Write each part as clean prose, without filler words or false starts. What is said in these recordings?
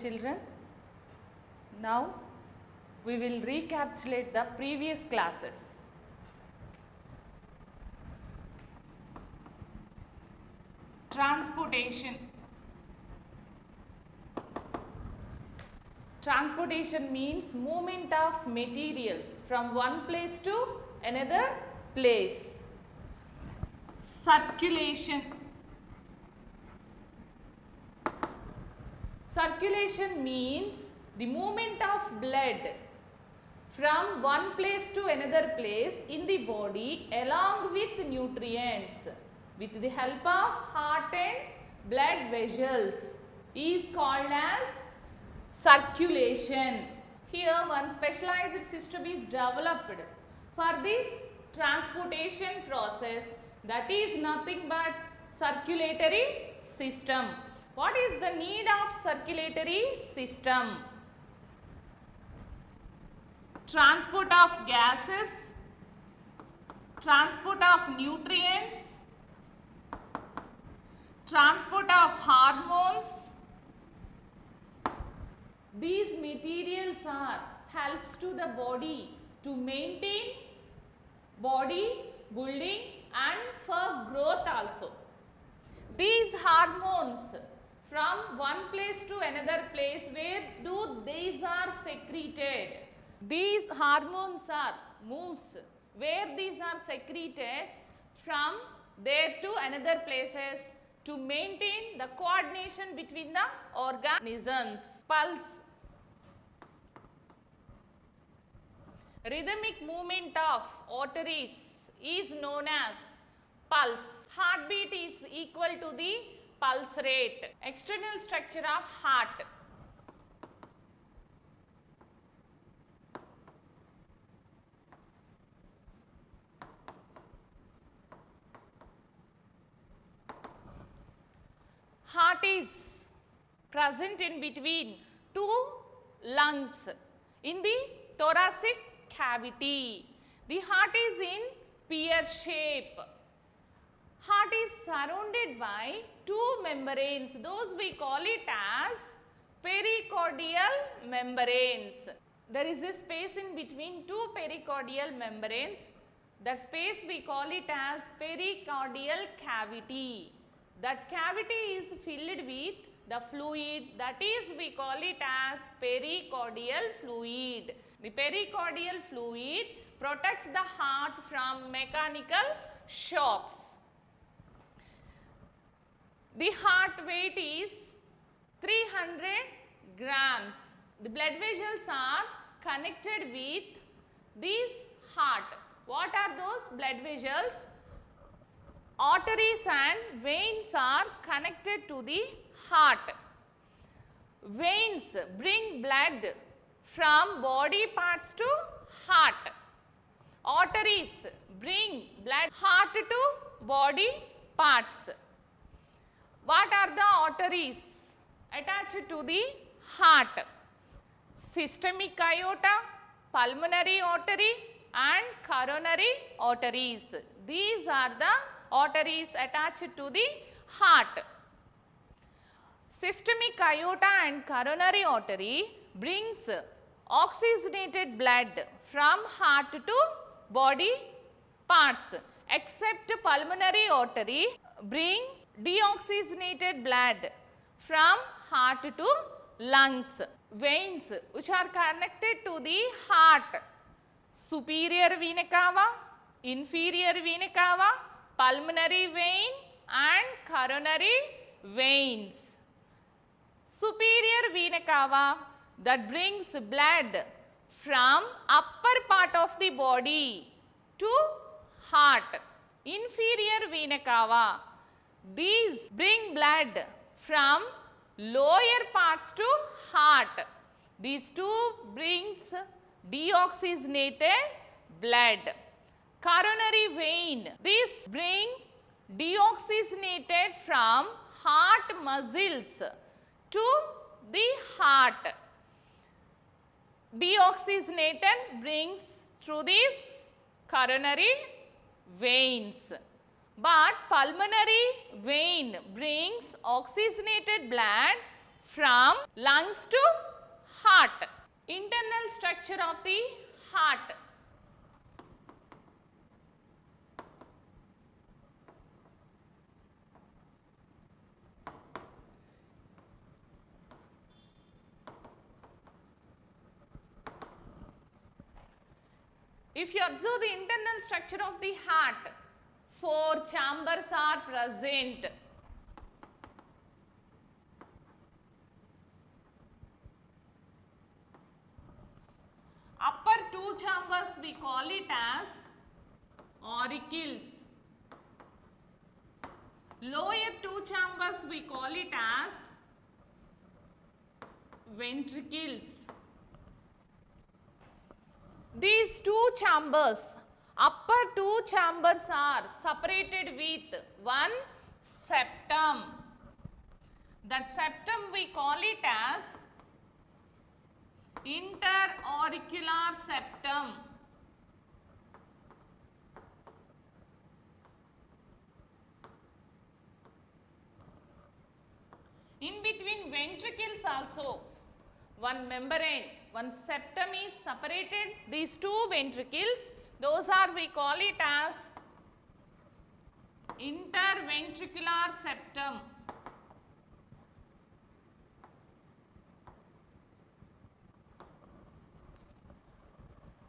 children. Now we will recapitulate the previous classes. Transportation. Transportation means movement of materials from one place to another place. Circulation. Circulation means the movement of blood from one place to another place in the body along with nutrients with the help of heart and blood vessels is called as circulation. Here one specialized system is developed for this transportation process, that is nothing but circulatory system. What is the need of circulatory system? Transport of gases, transport of nutrients, transport of hormones. These materials are helps to the body to maintain body building and for growth also. These hormones from one place to another place, where do these are secreted? These hormones are moves where these are secreted from there to another places to maintain the coordination between the organisms. Pulse. Rhythmic movement of arteries is known as pulse. Heartbeat is equal to the pulse rate. External structure of heart. Heart is present in between two lungs in the thoracic cavity. The heart is in pear shape. Heart is surrounded by two membranes. Those we call it as pericardial membranes. There is a space in between two pericardial membranes. That space we call it as pericardial cavity. That cavity is filled with the fluid, that is we call it as pericardial fluid. The pericardial fluid protects the heart from mechanical shocks. The heart weight is 300 grams. The blood vessels are connected with this heart. What are those blood vessels? Arteries and veins are connected to the heart. Veins bring blood from body parts to heart. Arteries bring blood heart to body parts. What are the arteries attached to the heart? Systemic aorta, pulmonary artery and coronary arteries. These are the arteries attached to the heart. Systemic aorta and coronary artery brings oxygenated blood from heart to body parts, except pulmonary artery bring deoxygenated blood from heart to lungs. Veins which are connected to the heart: superior vena cava, inferior vena cava, pulmonary vein and coronary veins. Superior vena cava, that brings blood from upper part of the body to heart. Inferior vena cava, these bring blood from lower parts to heart. These two brings deoxygenated blood. Coronary vein, these bring deoxygenated from heart muscles to the heart. Deoxygenated brings through these coronary veins. But pulmonary vein brings oxygenated blood from lungs to heart. Internal structure of the heart. If you observe the internal structure of the heart, 4 chambers are present. Upper 2 chambers we call it as auricles. Lower 2 chambers we call it as ventricles. These 2 chambers, upper 2 chambers are separated with one septum. That septum we call it as interauricular septum. In between ventricles also, one membrane, one septum is separated. These 2 ventricles, those are we call it as interventricular septum.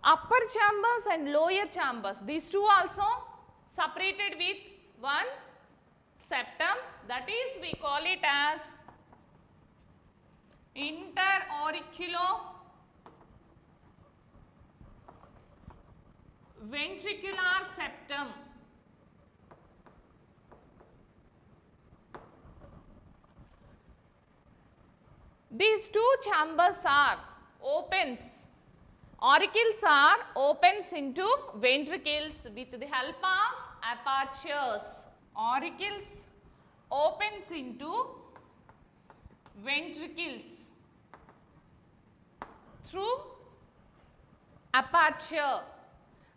Upper chambers and lower chambers, these 2 also separated with one septum, that is we call it as interauriculoventricular septum. These 2 chambers are opens. Auricles are opens into ventricles with the help of apertures. Auricles opens into ventricles through aperture.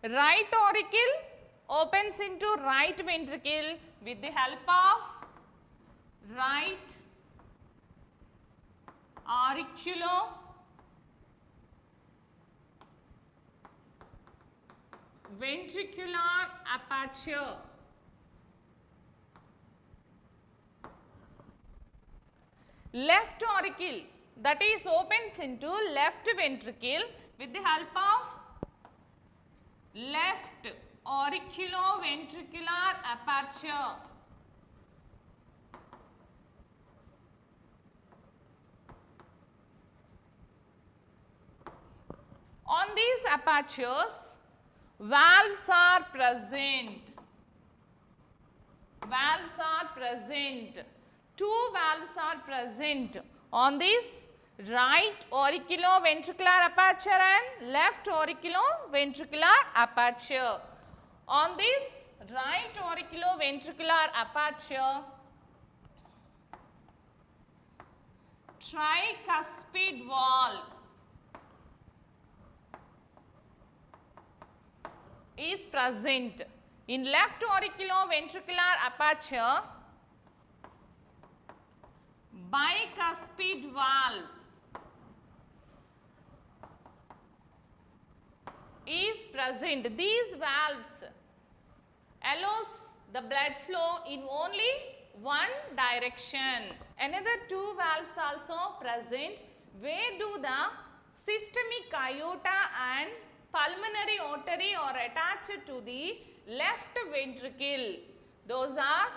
Right auricle opens into right ventricle with the help of right auriculoventricular aperture. Left auricle, that is opens into left ventricle with the help of left auriculoventricular aperture. On these apertures, valves are present. Valves are present. 2 valves are present on this right auriculoventricular aperture and left auriculoventricular aperture. On this right auriculoventricular aperture, tricuspid valve is present. In left auriculoventricular aperture, bicuspid valve is present. These valves allows the blood flow in only one direction. Another 2 valves also present. Where do the systemic aorta and pulmonary artery are attached to the left ventricle. Those are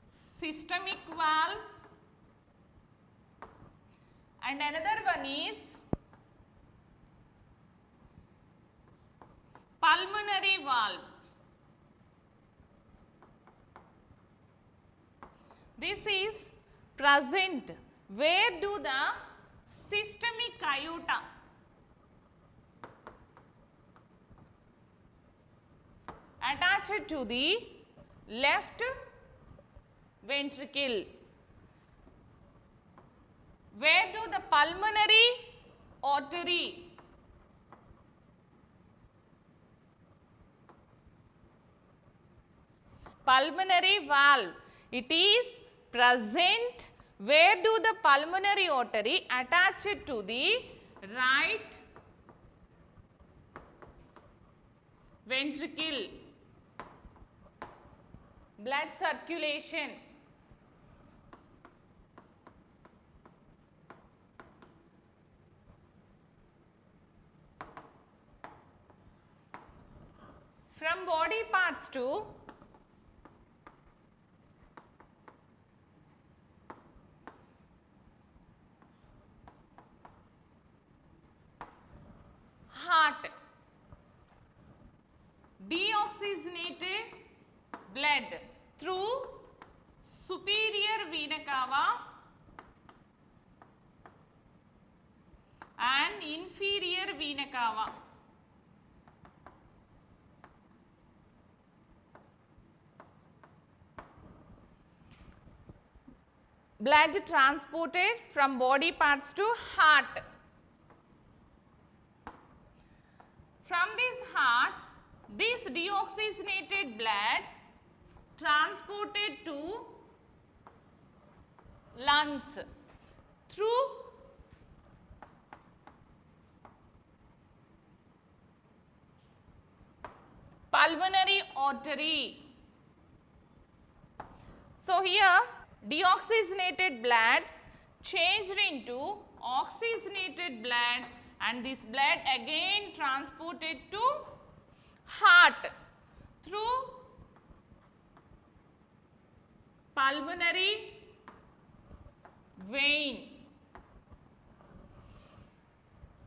systemic valve and another one is pulmonary valve. This is present. Where do the systemic aorta attached to the left ventricle? Where do the pulmonary artery pulmonary valve, it is present. Where do the pulmonary artery attach it to the right ventricle? Blood circulation. From body parts to heart. Deoxygenated blood through superior vena cava and inferior vena cava. Blood transported from body parts to heart. From this heart, this deoxygenated blood transported to lungs through pulmonary artery. So here deoxygenated blood changed into oxygenated blood, and this blood again transported to heart through pulmonary vein.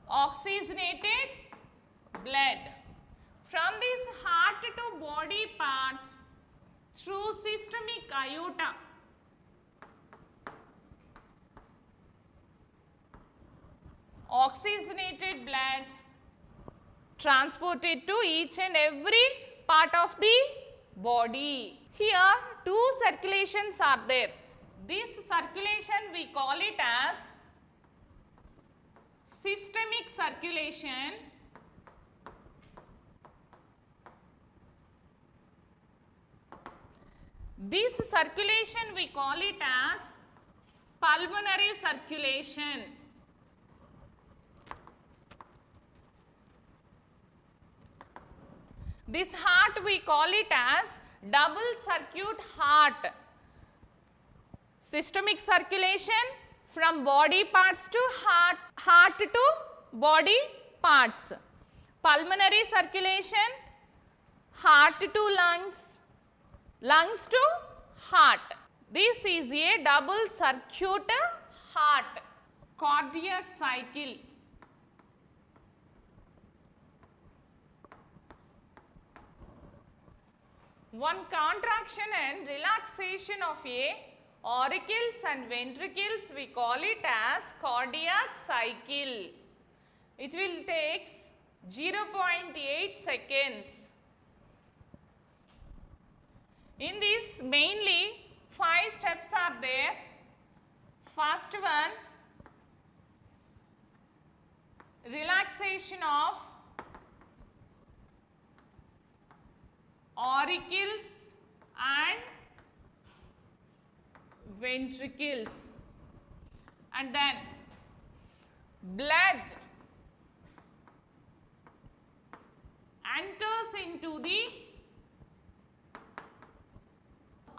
Oxygenated blood from this heart to body parts through systemic aorta. Oxygenated blood transported to each and every part of the body. Here two circulations are there. This circulation we call it as systemic circulation. This circulation we call it as pulmonary circulation. This heart we call it as double circuit heart. Systemic circulation from body parts to heart, heart to body parts. Pulmonary circulation, heart to lungs, lungs to heart. This is a double circuit heart. Cardiac cycle. One contraction and relaxation of a auricles and ventricles, we call it as cardiac cycle. It will take 0.8 seconds. In this mainly 5 steps are there. First one, relaxation of auricles and ventricles, and then blood enters into the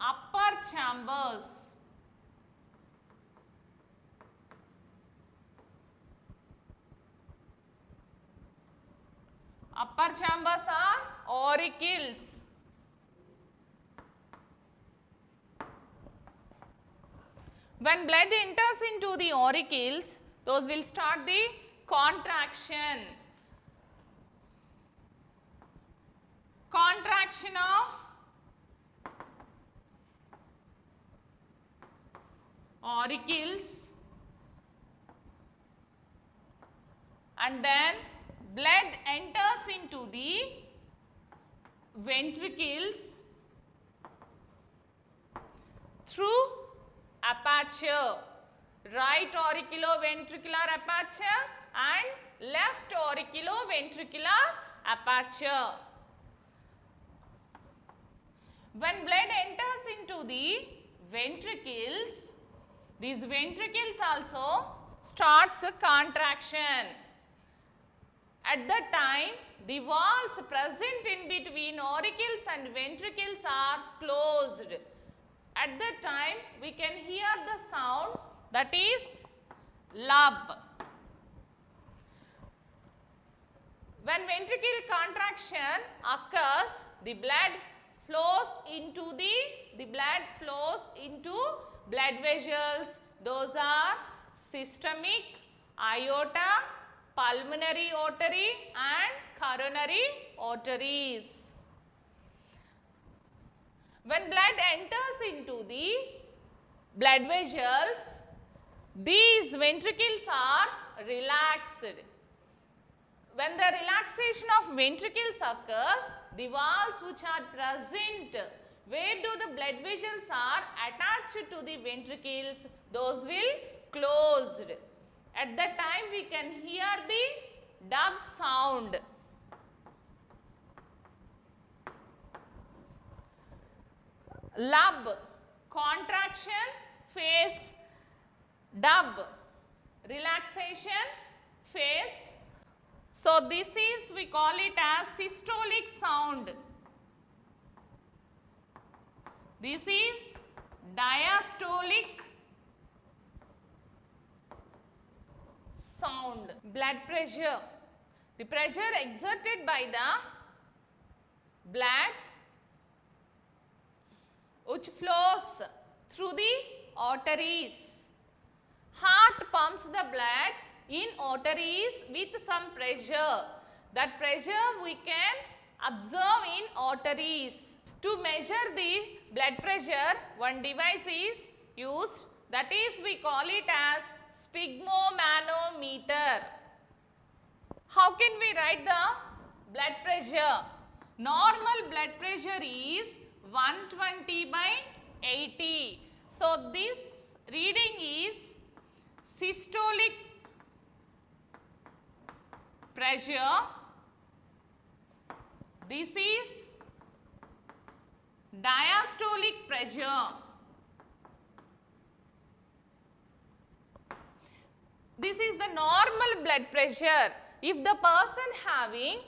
upper chambers. Upper chambers are auricles. When blood enters into the auricles, those will start the contraction. Contraction of auricles, and then blood enters into the ventricles through aperture, right auriculoventricular aperture and left auriculoventricular aperture. When blood enters into the ventricles, these ventricles also starts a contraction. At that time, the walls present in between auricles and ventricles are closed. At that time, we can hear the sound, that is lub. When ventricle contraction occurs, the blood flows into blood vessels. Those are systemic, aorta, pulmonary artery and coronary arteries. When blood enters into the blood vessels, these ventricles are relaxed. When the relaxation of ventricles occurs, the walls which are present, where do the blood vessels are attached to the ventricles, those will close. At that time we can hear the dub sound. Lub, contraction, phase, dub, relaxation, phase. So this is, we call it as systolic sound. This is diastolic sound. Blood pressure, the pressure exerted by the blood which flows through the arteries. Heart pumps the blood in arteries with some pressure. That pressure we can observe in arteries. To measure the blood pressure, one device is used, that is, we call it as sphygmomanometer. How can we write the blood pressure? Normal blood pressure is 120/80. So this reading is systolic pressure. This is diastolic pressure. This is the normal blood pressure. If the person having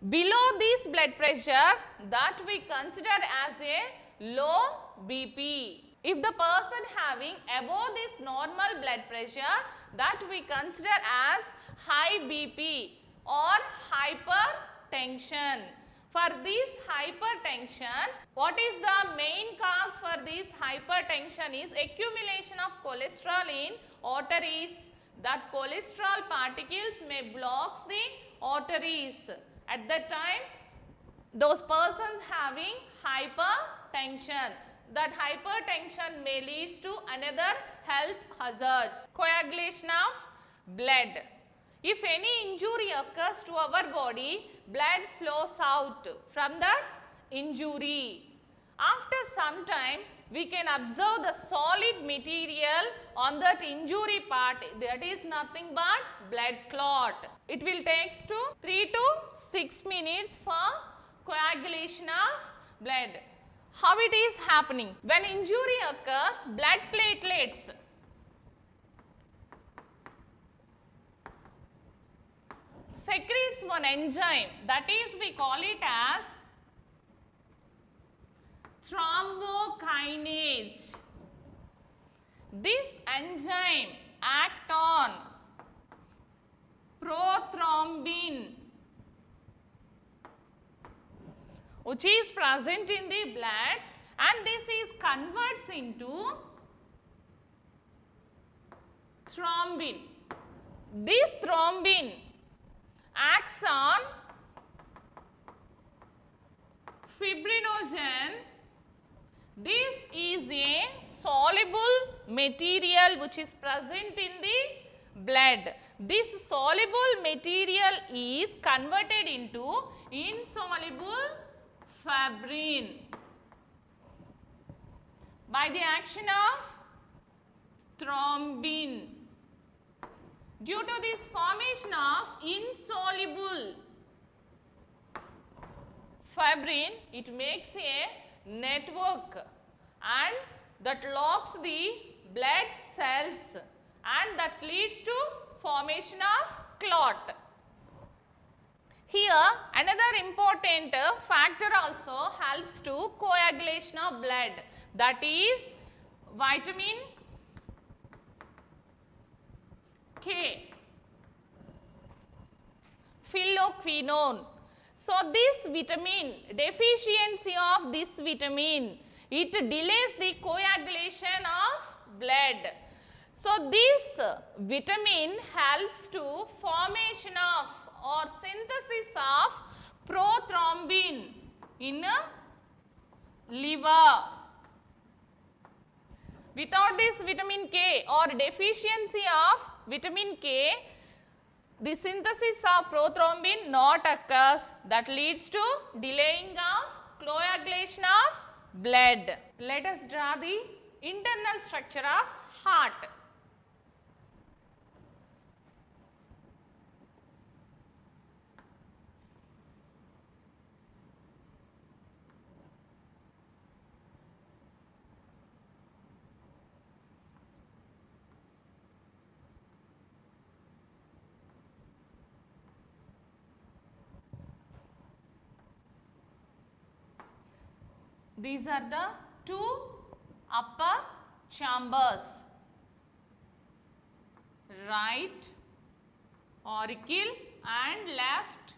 below this blood pressure, that we consider as a low BP. If the person having above this normal blood pressure, that we consider as high BP or hypertension. For this hypertension, what is the main cause for this hypertension is accumulation of cholesterol in arteries. That cholesterol particles may block the arteries. At that time, those persons having hypertension, that hypertension may lead to another health hazards. Coagulation of blood. If any injury occurs to our body, blood flows out from that injury. After some time, we can observe the solid material on that injury part, that is nothing but blood clot. It will take 3 to 6 minutes for coagulation of blood. How it is happening? When injury occurs, blood platelets secretes one enzyme, that is, we call it as thrombokinase. This enzyme acts on prothrombin, which is present in the blood, and this is converts into thrombin. This thrombin acts on fibrinogen. This is a soluble material which is present in the blood. This soluble material is converted into insoluble fibrin by the action of thrombin. Due to this formation of insoluble fibrin, it makes a network, and that locks the blood cells and that leads to formation of clot. Here another important factor also helps to coagulation of blood, that is vitamin K, phylloquinone. So this vitamin, deficiency of this vitamin, it delays the coagulation of blood. So this vitamin helps to formation of or synthesis of prothrombin in liver. Without this vitamin K or deficiency of vitamin K, the synthesis of prothrombin not occurs, that leads to delaying of coagulation of blood. Let us draw the internal structure of heart. These are the two upper chambers, right auricle and left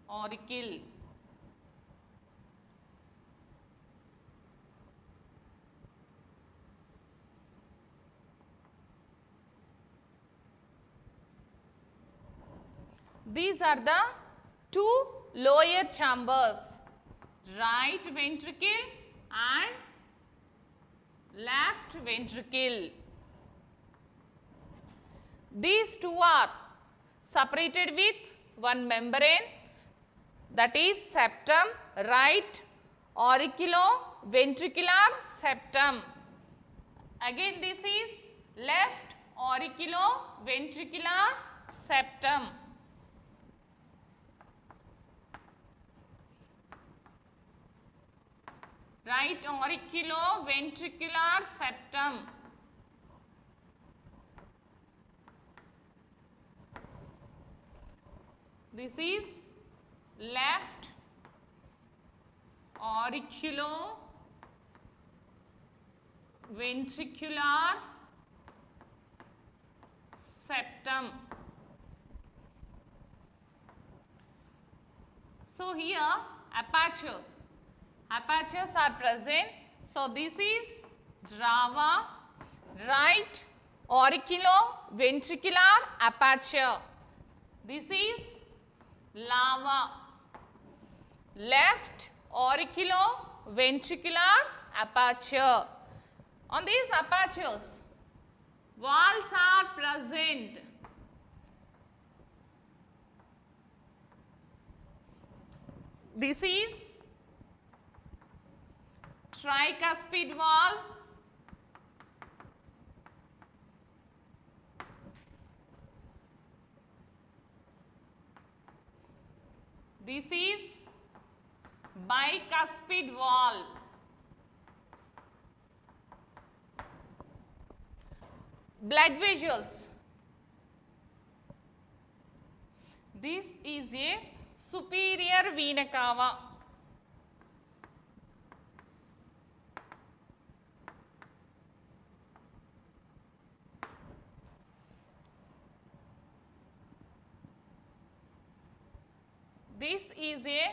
auricle. These are the two lower chambers, right ventricle and left ventricle. These two are separated with one membrane, that is septum, right auriculoventricular septum. Again this is left auriculoventricular septum. Right auriculoventricular septum. This is left auriculoventricular septum. So here apertures are present. So this is Drava, right auriculoventricular aperture. This is Lava, left auriculoventricular aperture. On these apertures, valves are present. This is tricuspid valve, this is bicuspid valve, blood vessels. This is a superior vena cava. This is a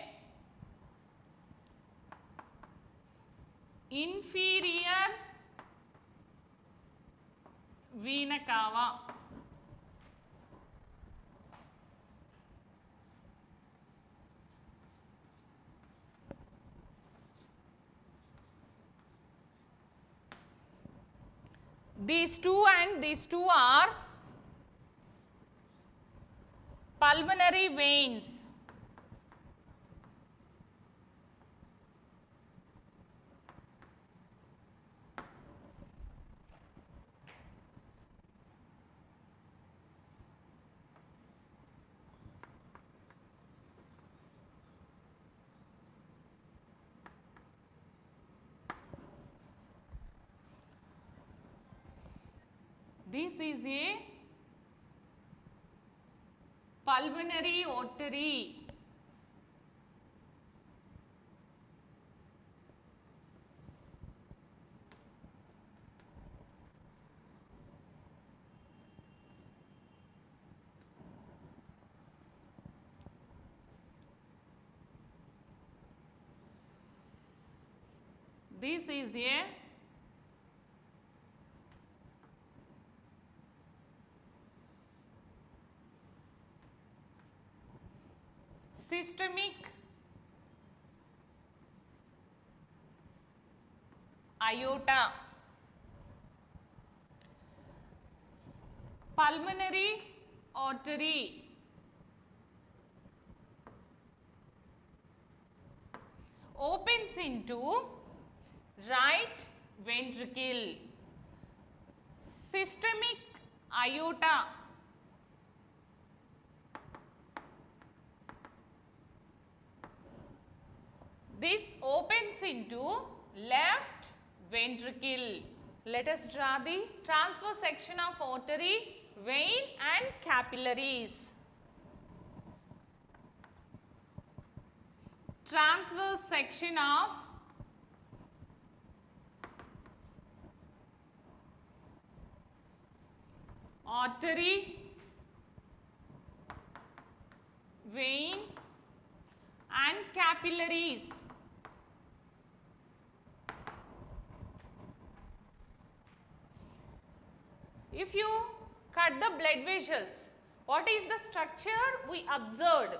inferior vena cava. These two and these two are pulmonary veins. This is a pulmonary artery. This is a systemic aorta. Pulmonary artery. Opens into right ventricle. Systemic aorta. This opens into left ventricle. Let us draw the transverse section of artery, vein and capillaries. Transverse section of artery, vein and capillaries. If you cut the blood vessels, what is the structure we observed?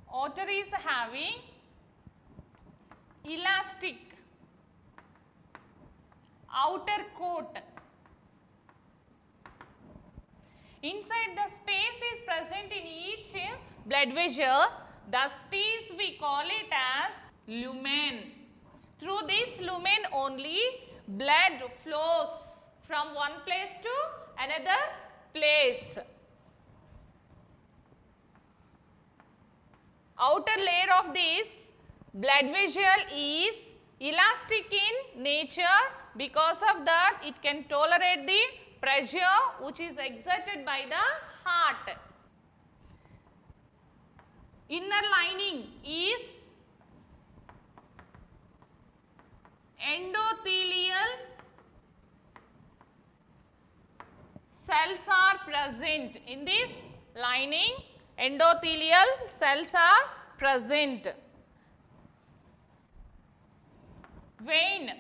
Arteries having elastic outer coat. Inside the space is present in each blood vessel, thus we call it as lumen. Through this lumen only blood flows from one place to another place. Outer layer of this blood vessel is elastic in nature. Because of that, it can tolerate the pressure which is exerted by the heart. Inner lining is endothelial cells are present. In this lining, endothelial cells are present. Vein.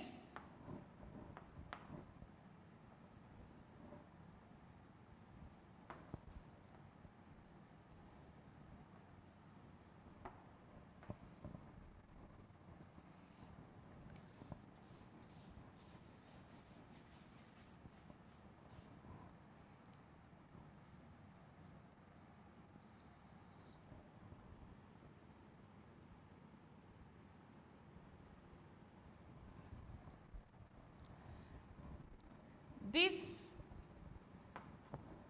This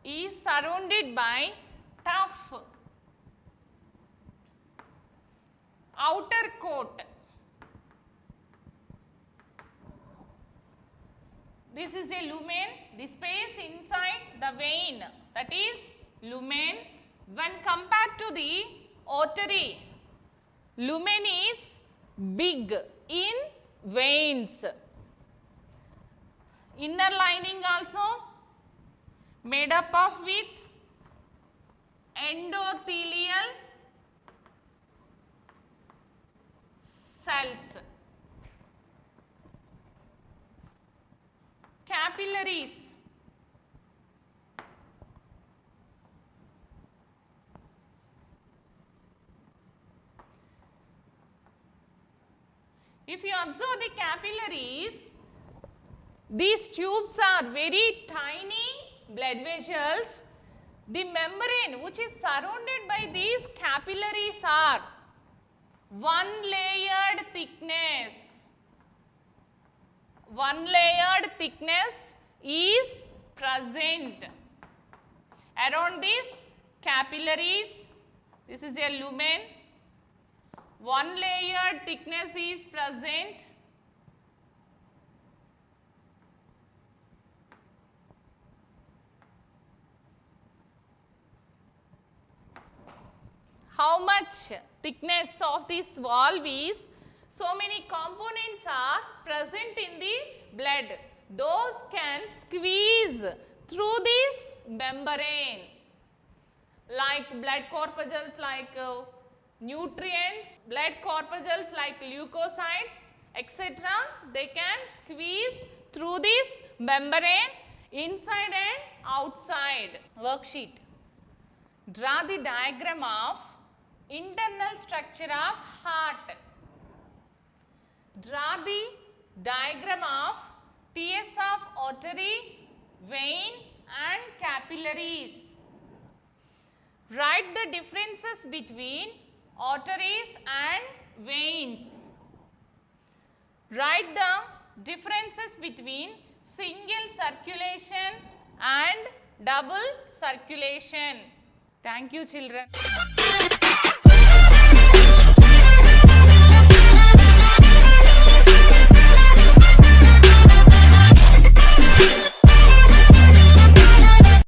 is surrounded by tough outer coat. This is a lumen, the space inside the vein, that is lumen. When compared to the artery, lumen is big in veins. Inner lining also made up of with endothelial cells. capillaries. If you observe the capillaries, these tubes are very tiny blood vessels. The membrane which is surrounded by these capillaries are one layered thickness. One layered thickness is present around these capillaries. This is a lumen. One layered thickness is present. How much thickness of this valve is? So many components are present in the blood. Those can squeeze through this membrane, like blood corpuscles like nutrients, blood corpuscles like leukocytes, etc. They can squeeze through this membrane inside and outside. Worksheet. Draw the diagram of internal structure of heart. Draw the diagram of TS of artery, vein and capillaries. Write the differences between arteries and veins. Write the differences between single circulation and double circulation. Thank you, children.